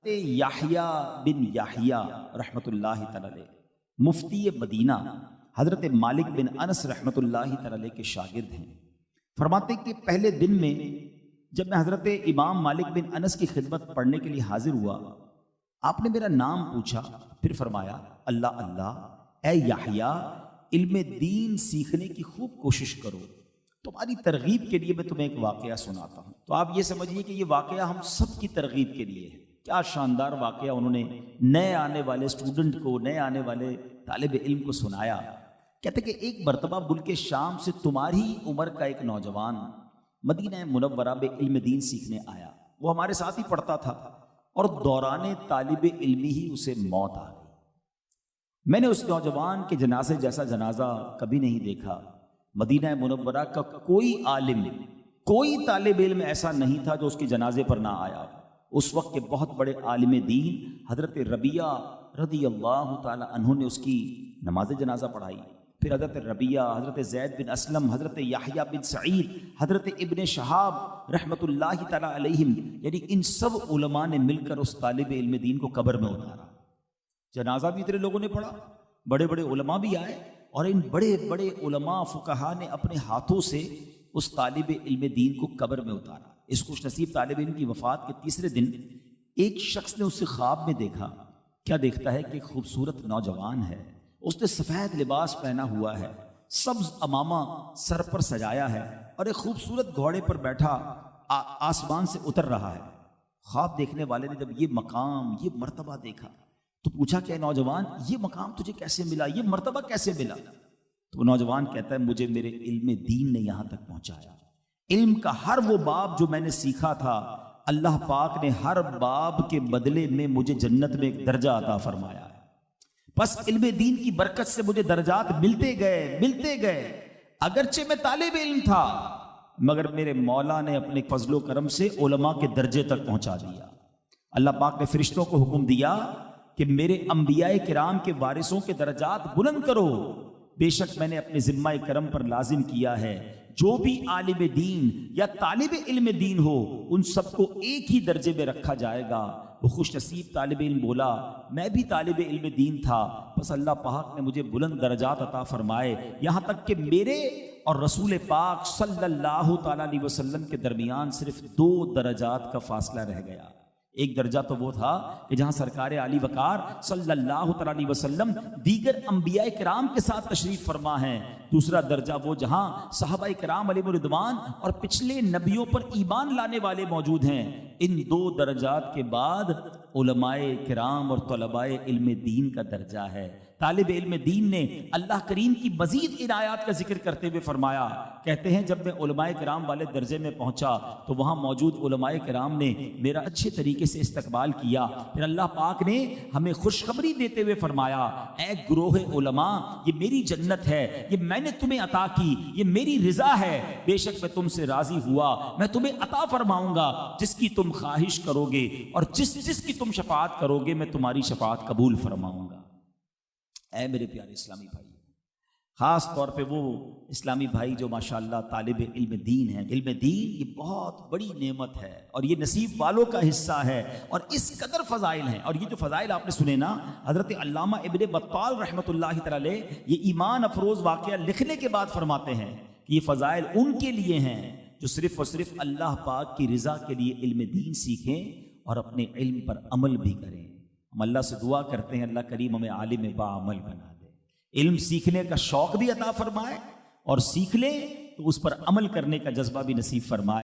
یحییٰ بن یحییٰ رحمۃ اللہ تعالی علیہ مفتی مدینہ حضرت مالک بن انس رحمۃ اللہ تعالی علیہ کے شاگرد ہیں۔ فرماتے کہ پہلے دن میں جب میں حضرت امام مالک بن انس کی خدمت پڑھنے کے لیے حاضر ہوا، آپ نے میرا نام پوچھا، پھر فرمایا اللہ اللہ، اے یحییٰ علم دین سیکھنے کی خوب کوشش کرو، تمہاری ترغیب کے لیے میں تمہیں ایک واقعہ سناتا ہوں۔ تو آپ یہ سمجھیے کہ یہ واقعہ ہم سب کی ترغیب کے لیے ہے۔ کیا شاندار واقعہ انہوں نے نئے آنے والے اسٹوڈنٹ کو، نئے آنے والے طالب علم کو سنایا۔ کہتے کہ ایک مرتبہ ملک شام سے تمہاری عمر کا ایک نوجوان مدینہ منورہ میں علم دین سیکھنے آیا۔ وہ ہمارے ساتھ ہی پڑھتا تھا اور دوران طالب علمی ہی اسے موت آ گئی۔ میں نے اس نوجوان کے جنازے جیسا جنازہ کبھی نہیں دیکھا۔ مدینہ منورہ کا کوئی عالم، کوئی طالب علم ایسا نہیں تھا جو اس کے جنازے پر نہ آیا۔ اس وقت کے بہت بڑے عالم دین حضرت ربیعہ رضی اللہ تعالی عنہ نے اس کی نماز جنازہ پڑھائی۔ پھر حضرت ربیعہ، حضرت زید بن اسلم، حضرت یحییٰ بن سعید، حضرت ابن شہاب رحمۃ اللہ تعالی علیہم، یعنی ان سب علماء نے مل کر اس طالب علم دین کو قبر میں اتارا۔ جنازہ بھی اتنے لوگوں نے پڑھا، بڑے بڑے علماء بھی آئے، اور ان بڑے بڑے علماء فقہا نے اپنے ہاتھوں سے اس طالب علم دین کو قبر میں اتارا۔ اس خوش نصیب طالب علم کی وفات کے تیسرے دن ایک شخص نے اسے خواب میں دیکھا۔ کیا دیکھتا ہے کہ خوبصورت نوجوان ہے، اس نے سفید لباس پہنا ہوا ہے، سبز امامہ سر پر سجایا ہے، اور ایک خوبصورت گھوڑے پر بیٹھا آسمان سے اتر رہا ہے۔ خواب دیکھنے والے نے جب یہ مقام، یہ مرتبہ دیکھا تو پوچھا کہ نوجوان یہ مقام تجھے کیسے ملا، یہ مرتبہ کیسے ملا؟ تو نوجوان کہتا ہے مجھے میرے علم دین نے یہاں تک پہنچایا۔ علم کا ہر وہ باب جو میں نے سیکھا تھا، اللہ پاک نے ہر باب کے بدلے میں مجھے جنت میں ایک درجہ عطا فرمایا ہے۔ بس علم دین کی برکت سے مجھے درجات ملتے گئے۔ اگرچہ میں طالب علم تھا مگر میرے مولا نے اپنے فضل و کرم سے علماء کے درجے تک پہنچا دیا۔ اللہ پاک نے فرشتوں کو حکم دیا کہ میرے انبیاء کرام کے وارثوں کے درجات بلند کرو۔ بے شک میں نے اپنے ذمہ کرم پر لازم کیا ہے جو بھی عالم دین یا طالب علم دین ہو ان سب کو ایک ہی درجے میں رکھا جائے گا۔ وہ خوش نصیب طالب علم بولا میں بھی طالب علم دین تھا، بس اللہ پاک نے مجھے بلند درجات عطا فرمائے، یہاں تک کہ میرے اور رسول پاک صلی اللہ تعالی علیہ وسلم کے درمیان صرف 2 درجات کا فاصلہ رہ گیا۔ ایک درجہ تو وہ تھا کہ جہاں سرکار علی وقار صلی اللہ تعالی علیہ وسلم دیگر انبیاء کرام کے ساتھ تشریف فرما ہیں۔ دوسرا درجہ وہ جہاں صحابہ کرام علیہ رضوان اور پچھلے نبیوں پر ایمان لانے والے موجود ہیں۔ ان 2 درجات کے بعد علماء کرام اور طلباء علم دین کا درجہ ہے۔ طالب علم دین نے اللہ کریم کی مزید عنایات کا ذکر کرتے ہوئے فرمایا، کہتے ہیں جب میں علماء کرام والے درجے میں پہنچا تو وہاں موجود علماء کرام نے میرا اچھے طریقے سے استقبال کیا۔ پھر اللہ پاک نے ہمیں خوشخبری دیتے ہوئے فرمایا، اے گروہ علماء یہ میری جنت ہے، یہ میں نے تمہیں عطا کی، یہ میری رضا ہے، بے شک میں تم سے راضی ہوا، میں تمہیں عطا فرماؤں گا جس کی تم خواہش کرو گے، اور جس کی تم شفاعت کرو گے میں تمہاری شفاعت قبول فرماؤں گا۔ اے میرے پیارے اسلامی بھائی، خاص طور پہ وہ اسلامی بھائی جو ماشاءاللہ طالب علم دین ہیں، علم دین یہ بہت بڑی نعمت ہے اور یہ نصیب والوں کا حصہ ہے، اور اس قدر فضائل ہیں۔ اور یہ جو فضائل آپ نے سنے نا، حضرت علامہ ابن بطال رحمۃ اللہ تعالی علیہ یہ ایمان افروز واقعہ لکھنے کے بعد فرماتے ہیں کہ یہ فضائل ان کے لیے ہیں جو صرف اور صرف اللہ پاک کی رضا کے لیے علم دین سیکھیں اور اپنے علم پر عمل بھی کریں۔ ہم اللہ سے دعا کرتے ہیں اللہ کریم ہمیں عالم باعمل بنا دے، علم سیکھنے کا شوق بھی عطا فرمائے، اور سیکھ لیں تو اس پر عمل کرنے کا جذبہ بھی نصیب فرمائے۔